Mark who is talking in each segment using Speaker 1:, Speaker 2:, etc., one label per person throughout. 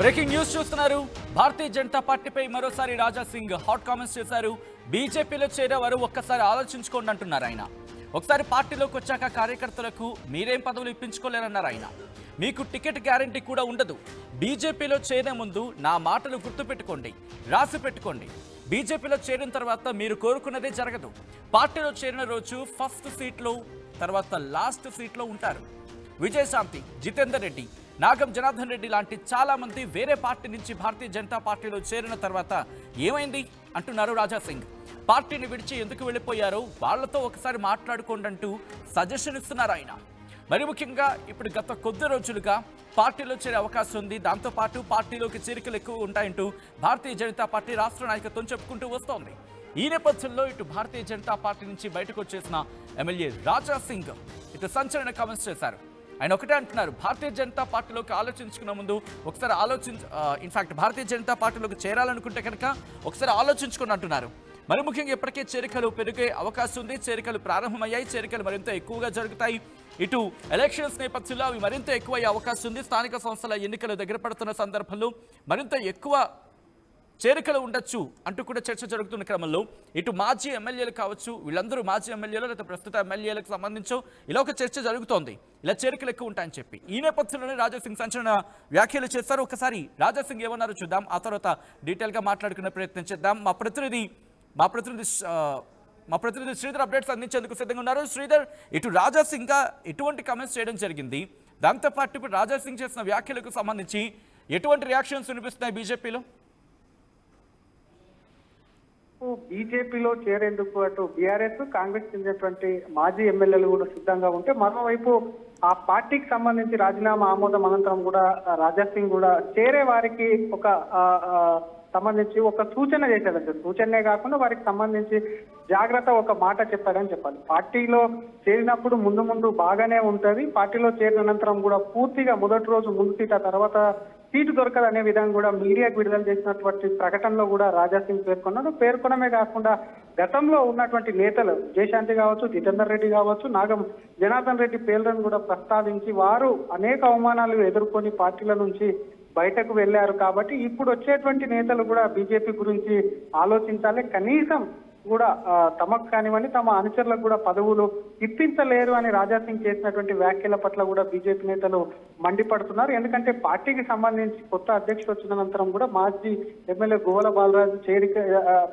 Speaker 1: Breaking news చూస్తున్నారు. భారతీయ జనతా పార్టీపై మరోసారి రాజా సింగ్ హాట్ కామెంట్స్ చేశారు. బీజేపీలో చేరేవారు ఒక్కసారి ఆలోచించుకోండి అంటున్నారు ఆయన. ఒకసారి పార్టీలోకి వచ్చాక కార్యకర్తలకు మీరేం పదవులు ఇప్పించుకోలేరన్నారు ఆయన. మీకు టికెట్ గ్యారంటీ కూడా ఉండదు. బీజేపీలో చేరే ముందు నా మాటలు గుర్తుపెట్టుకోండి, రాసి పెట్టుకోండి. బీజేపీలో చేరిన తర్వాత మీరు కోరుకున్నదే జరగదు. పార్టీలో చేరిన రోజు ఫస్ట్ సీట్లో, తర్వాత లాస్ట్ సీట్లో ఉంటారు. విజయశాంతి, జితేందర్ రెడ్డి, నాగం జనార్దన్ రెడ్డి లాంటి చాలా మంది వేరే పార్టీ నుంచి భారతీయ జనతా పార్టీలో చేరిన తర్వాత ఏమైంది అంటున్నారు రాజా సింగ్. పార్టీని విడిచి ఎందుకు వెళ్ళిపోయారో వాళ్లతో ఒకసారి మాట్లాడుకోండి అంటూ సజెషన్ ఇస్తున్నారు ఆయన. మరి ముఖ్యంగా ఇప్పుడు గత కొద్ది రోజులుగా పార్టీలో చేరే అవకాశం ఉంది. దాంతోపాటు పార్టీలోకి చేరికలు ఎక్కువ ఉంటాయంటూ భారతీయ జనతా పార్టీ రాష్ట్ర నాయకత్వం చెప్పుకుంటూ వస్తోంది. ఈ నేపథ్యంలో ఇటు భారతీయ జనతా పార్టీ నుంచి బయటకు వచ్చేసిన ఎమ్మెల్యే రాజా సింగ్ ఇటు సంచలన కామెంట్స్ చేశారు. ఆయన ఒకటే అంటున్నారు, భారతీయ జనతా పార్టీలోకి ఆలోచించుకున్న ముందు ఒకసారి ఇన్ఫాక్ట్ భారతీయ జనతా పార్టీలోకి చేరాలనుకుంటే కనుక ఒకసారి ఆలోచించుకుని అంటున్నారు. మరి ముఖ్యంగా ఇప్పటికే చేరికలు పెరిగే అవకాశం ఉంది. చేరికలు ప్రారంభమయ్యాయి. చేరికలు మరింత ఎక్కువగా జరుగుతాయి. ఇటు ఎలక్షన్స్ నేపథ్యంలో అవి మరింత ఎక్కువయ్యే అవకాశం ఉంది. స్థానిక సంస్థల ఎన్నికలు దగ్గర పడుతున్న సందర్భంలో మరింత ఎక్కువ చేరికలు ఉండొచ్చు అంటూ కూడా చర్చ జరుగుతున్న క్రమంలో ఇటు మాజీ ఎమ్మెల్యేలు కావచ్చు, వీళ్ళందరూ మాజీ ఎమ్మెల్యేలు లేదా ప్రస్తుత ఎమ్మెల్యేలకు సంబంధించో ఇలా ఒక చర్చ జరుగుతోంది. ఇలా చేరికలు ఎక్కువ ఉంటాయని చెప్పి ఈ నేపథ్యంలోనే రాజా సింగ్ సంచలన వ్యాఖ్యలు చేస్తారు. ఒకసారి రాజా సింగ్ ఏమన్నారో చూద్దాం. ఆ తర్వాత డీటెయిల్గా మాట్లాడుకునే ప్రయత్నం చేద్దాం. మా ప్రతినిధి శ్రీధర్ అప్డేట్స్ అందించేందుకు సిద్ధంగా ఉన్నారు. శ్రీధర్, ఇటు రాజా సింగ్ ఎటువంటి కామెంట్స్ చేయడం జరిగింది? దాంతోపాటు ఇప్పుడు రాజా సింగ్ చేసిన వ్యాఖ్యలకు సంబంధించి ఎటువంటి రియాక్షన్స్ వినిపిస్తున్నాయి బీజేపీలో?
Speaker 2: బీజేపీలో చేరేందుకు అటు బీఆర్ఎస్, కాంగ్రెస్ చెందినటువంటి మాజీ ఎమ్మెల్యేలు కూడా సిద్ధంగా ఉంటే, మరోవైపు ఆ పార్టీకి సంబంధించి రాజీనామా ఆమోదం అనంతరం కూడా రాజా సింగ్ కూడా చేరే వారికి ఒక సంబంధించి ఒక సూచన చేశారంటే, సూచనే కాకుండా వారికి సంబంధించి జాగ్రత్త ఒక మాట చెప్పారని చెప్పాలి. పార్టీలో చేరినప్పుడు ముందు బాగానే ఉంటది. పార్టీలో చేరిన అనంతరం కూడా పూర్తిగా మొదటి రోజు ముందు సీట్, ఆ తర్వాత సీటు దొరకదు అనే విధంగా కూడా మీడియాకు విడుదల చేసినటువంటి ప్రకటనలో కూడా రాజా సింగ్ పేర్కొన్నారు. పేర్కొనమే కాకుండా గతంలో ఉన్నటువంటి నేతలు విజయశాంతి కావచ్చు, జితేందర్ రెడ్డి కావచ్చు, నాగం జనార్దన్ రెడ్డి పేర్లను కూడా ప్రస్తావించి వారు అనేక అవమానాలు ఎదుర్కొని పార్టీల నుంచి బయటకు వెళ్లారు. కాబట్టి ఇప్పుడు వచ్చేటువంటి నేతలు కూడా బీజేపీ గురించి ఆలోచించాలి. కనీసం కూడా తమకు కానివ్వండి, తమ అనుచరులకు కూడా పదవులు ఇప్పించలేరు అని రాజా సింగ్ చేసినటువంటి వ్యాఖ్యల పట్ల కూడా బీజేపీ నేతలు మండిపడుతున్నారు. ఎందుకంటే పార్టీకి సంబంధించి కొత్త అధ్యక్షుడు వచ్చిన అనంతరం కూడా మాజీ ఎమ్మెల్యే గువ్వల బాలరాజు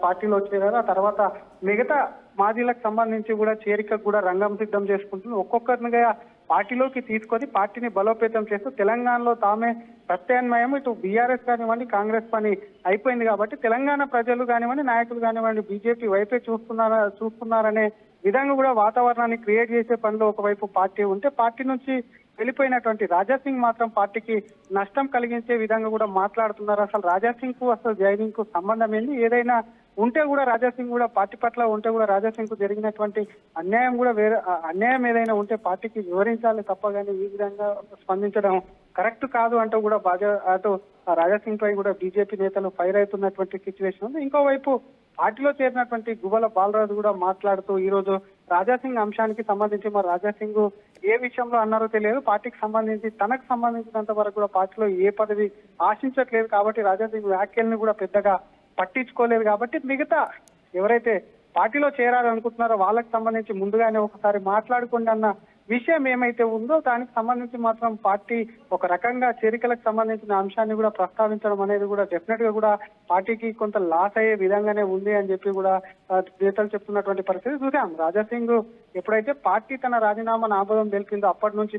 Speaker 2: పార్టీలో చేరారు. ఆ తర్వాత మిగతా మాజీలకు సంబంధించి కూడా చేరికకు కూడా రంగం సిద్ధం చేసుకుంటున్నారు. ఒక్కొక్కరినిగా పార్టీలోకి తీసుకొని పార్టీని బలోపేతం చేస్తూ తెలంగాణలో తామే ప్రత్యామ్నాయం ఇటు బీఆర్ఎస్ కానివ్వండి, కాంగ్రెస్ పని అయిపోయింది కాబట్టి తెలంగాణ ప్రజలు కానివ్వండి, నాయకులు కానివ్వండి బీజేపీ వైపే చూస్తున్నారనే విధంగా కూడా వాతావరణాన్ని క్రియేట్ చేసే పనిలో ఒకవైపు పార్టీ ఉంటే, పార్టీ నుంచి వెళ్ళిపోయినటువంటి రాజా సింగ్ మాత్రం పార్టీకి నష్టం కలిగించే విధంగా కూడా మాట్లాడుతున్నారు. అసలు రాజా సింగ్ కు అసలు జాయినింగ్ కు సంబంధం ఏంది? ఏదైనా ఉంటే కూడా రాజా సింగ్ కూడా పార్టీ పట్ల ఉంటే కూడా రాజా సింగ్ కు జరిగినటువంటి అన్యాయం కూడా అన్యాయం ఏదైనా ఉంటే పార్టీకి వివరించాలి తప్ప కానీ ఈ విధంగా స్పందించడం కరెక్ట్ కాదు అంటూ కూడా అటు రాజా సింగ్ పై కూడా బీజేపీ నేతలు ఫైర్ అవుతున్నటువంటి సిచ్యువేషన్ ఉంది. ఇంకోవైపు పార్టీలో చేరినటువంటి గువ్వల బాలరాజు కూడా మాట్లాడుతూ ఈ రోజు రాజా సింగ్ అంశానికి సంబంధించి మరి రాజా సింగ్ ఏ విషయంలో అన్నారో తెలియదు. పార్టీకి సంబంధించి తనకు సంబంధించినంత వరకు కూడా పార్టీలో ఏ పదవి ఆశించట్లేదు కాబట్టి రాజా సింగ్ వ్యాఖ్యల్ని కూడా పెద్దగా పట్టించుకోలేదు. కాబట్టి మిగతా ఎవరైతే పార్టీలో చేరాలనుకుంటున్నారో వాళ్ళకి సంబంధించి ముందుగానే ఒకసారి మాట్లాడుకోండి అన్న విషయం ఏమైతే ఉందో దానికి సంబంధించి మాత్రం పార్టీ ఒక రకంగా చేరికలకు సంబంధించిన అంశాన్ని కూడా ప్రస్తావించడం అనేది కూడా డెఫినెట్ గా కూడా పార్టీకి కొంత లాస్ అయ్యే విధంగానే ఉంది అని చెప్పి కూడా నేతలు చెప్తున్నటువంటి పరిస్థితి చూసాం. రాజా సింగ్ ఎప్పుడైతే పార్టీ తన రాజీనామాను ఆమోదం తెలిపిందో అప్పటి నుంచి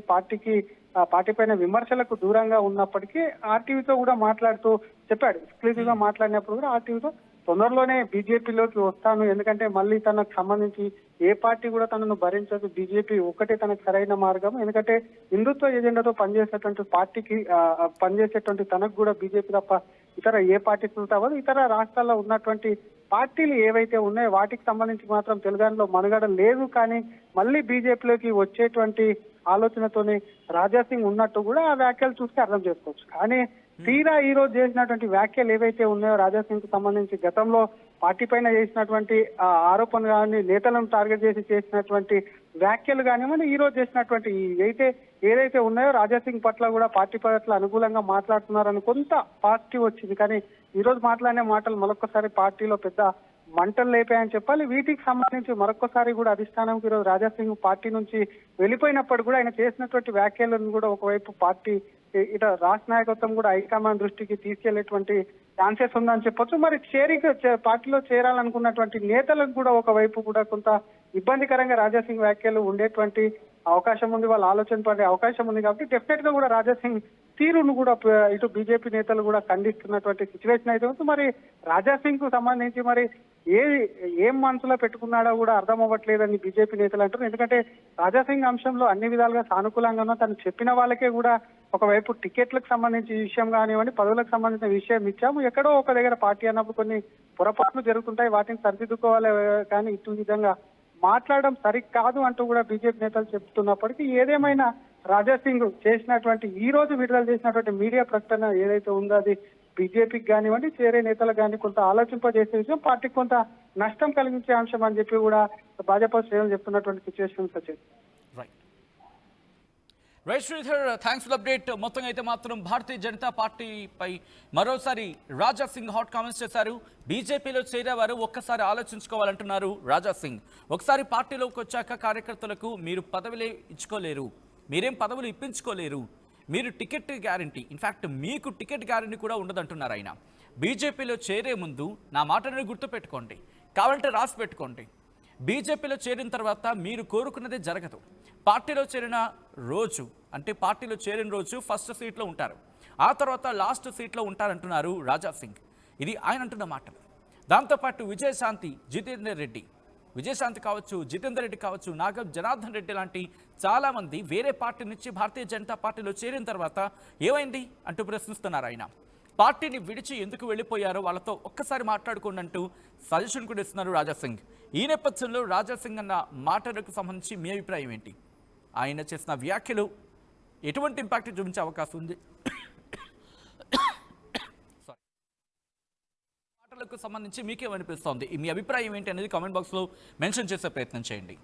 Speaker 2: పార్టీ పైన విమర్శలకు దూరంగా ఉన్నప్పటికీ ఆర్టీవీతో కూడా మాట్లాడుతూ చెప్పాడు. ఎక్స్క్లూజివ్ గా మాట్లాడినప్పుడు కూడా ఆర్టీవీతో తొందరలోనే బీజేపీలోకి వస్తాను, ఎందుకంటే మళ్ళీ తనకు సంబంధించి ఏ పార్టీ కూడా తనను భరించదు, బీజేపీ ఒకటే తనకు సరైన మార్గం, ఎందుకంటే హిందుత్వ ఎజెండాతో పనిచేసేటువంటి పార్టీకి పనిచేసేటువంటి తనకు కూడా బీజేపీ తప్ప ఇతర ఏ పార్టీ అవ్వదు. ఇతర రాష్ట్రాల్లో ఉన్నటువంటి పార్టీలు ఏవైతే ఉన్నాయో వాటికి సంబంధించి మాత్రం తెలంగాణలో మనుగడ లేదు, కానీ మళ్ళీ బీజేపీలోకి వచ్చేటువంటి ఆలోచనతోనే రాజా సింగ్ ఉన్నట్టు కూడా ఆ వ్యాఖ్యలు చూస్తే అర్థం చేసుకోవచ్చు. కానీ తీరా ఈ రోజు చేసినటువంటి వ్యాఖ్యలు ఏవైతే ఉన్నాయో రాజా సింగ్ కు సంబంధించి గతంలో పార్టీ పైన చేసినటువంటి ఆరోపణలు కానీ, నేతలను టార్గెట్ చేసి చేసినటువంటి వ్యాఖ్యలు కానివ్వండి, ఈ రోజు చేసినటువంటి ఏదైతే ఉన్నాయో రాజాసింగ్ పట్ల కూడా పార్టీ పట్ల అనుకూలంగా మాట్లాడుతున్నారని కొంత పాజిటివ్ వచ్చింది. కానీ ఈ రోజు మాట్లాడిన మాటలు మరొకసారి పార్టీలో పెద్ద మంటలు లేపాయని చెప్పాలి. వీటికి సంబంధించి మరొకసారి కూడా అధిష్టానంకి ఈరోజు రాజాసింగ్ పార్టీ నుంచి వెళ్ళిపోయినప్పుడు కూడా ఆయన చేసినటువంటి వ్యాఖ్యలను కూడా ఒకవైపు పార్టీ ఇట రాష్ట్ర నాయకత్వం కూడా హైకమాండ్ దృష్టికి తీసుకెళ్లేటువంటి ఛాన్సెస్ ఉందని చెప్పొచ్చు. మరి పార్టీలో చేరాలనుకున్నటువంటి నేతలకు కూడా ఒకవైపు కూడా కొంత ఇబ్బందికరంగా రాజాసింగ్ వ్యాఖ్యలు ఉండేటువంటి అవకాశం ఉంది, వాళ్ళ ఆలోచన పడే అవకాశం ఉంది. కాబట్టి డెఫినెట్ గా కూడా రాజాసింగ్ తీరును కూడా ఇటు బీజేపీ నేతలు కూడా ఖండిస్తున్నటువంటి సిచ్యువేషన్ అయితే ఉంది. మరి రాజాసింగ్ కు సంబంధించి మరి ఏం మనసులో పెట్టుకున్నాడో కూడా అర్థం అవ్వట్లేదని బీజేపీ నేతలు అంటారు. ఎందుకంటే రాజాసింగ్ అంశంలో అన్ని విధాలుగా సానుకూలంగానో తను చెప్పిన వాళ్ళకే కూడా ఒకవైపు టికెట్లకు సంబంధించి విషయం కానివ్వండి, పదవులకు సంబంధించిన విషయం ఇచ్చాము. ఎక్కడో ఒక దగ్గర పార్టీ అన్నప్పుడు కొన్ని పొరపాట్లు జరుగుతుంటాయి, వాటిని సరిదిద్దుకోవాలి. కానీ ఇటు విధంగా మాట్లాడడం సరికాదు అంటూ కూడా బీజేపీ నేతలు చెప్తున్నప్పటికీ ఏదేమైనా రాజాసింగ్ చేసినటువంటి ఈ రోజు విడుదల చేసినటువంటి మీడియా ప్రకటన ఏదైతే ఉందో అది బీజేపీకి కానివ్వండి, చేరే నేతలకు కానీ కొంత ఆలోచింపజేసే విషయం, పార్టీకి కొంత నష్టం కలిగించే అంశం అని చెప్పి కూడా భాజపా శ్రేణులు చెప్తున్నటువంటి situation Sachin.
Speaker 1: Right Sridhar, thanks for update. మొత్తంగా అయితే మాత్రం భారతీయ జనతా పార్టీపై మరోసారి రాజా సింగ్ హాట్ కామెంట్స్ చేశారు. బీజేపీలో చేరేవారు ఒక్కసారి ఆలోచించుకోవాలంటున్నారు రాజా సింగ్. ఒకసారి పార్టీలోకి వచ్చాక కార్యకర్తలకు మీరు పదవులే ఇచ్చుకోలేరు, మీరేం పదవులు ఇప్పించుకోలేరు, మీరు టికెట్ గ్యారంటీ, ఇన్ఫ్యాక్ట్ మీకు టికెట్ గ్యారంటీ కూడా ఉండదంటున్నారు ఆయన. బీజేపీలో చేరే ముందు నా మాటను గుర్తుపెట్టుకోండి, కావాలంటే రాసి పెట్టుకోండి. బీజేపీలో చేరిన తర్వాత మీరు కోరుకున్నదే జరగదు. పార్టీలో చేరిన రోజు అంటే పార్టీలో చేరిన రోజు ఫస్ట్ సీట్లో ఉంటారు, ఆ తర్వాత లాస్ట్ సీట్లో ఉంటారంటున్నారు రాజా సింగ్. ఇది ఆయన అంటున్న మాటలు. దాంతోపాటు విజయశాంతి, జితేందర్ రెడ్డి, విజయశాంతి కావచ్చు, జితేందర్ రెడ్డి కావచ్చు, నాగం జనార్దన్ రెడ్డి లాంటి చాలామంది వేరే పార్టీ నుంచి భారతీయ జనతా పార్టీలో చేరిన తర్వాత ఏమైంది అంటూ ప్రశ్నిస్తున్నారు ఆయన. పార్టీని విడిచి ఎందుకు వెళ్ళిపోయారో వాళ్ళతో ఒక్కసారి మాట్లాడుకోండి అంటూ సజెషన్ కూడా ఇస్తున్నారు రాజా సింగ్. ఈ నేపథ్యంలో రాజా సింగ్ అన్న మాటలకు సంబంధించి మీ అభిప్రాయం ఏంటి? ఆయన చేసిన వ్యాఖ్యలు ఎటువంటి ఇంపాక్ట్ చూపించే అవకాశం ఉంది? మాటలకు సంబంధించి మీకేమనిపిస్తోంది? మీ అభిప్రాయం ఏంటి అనేది కామెంట్ బాక్స్లో మెన్షన్ చేసే ప్రయత్నం చేయండి.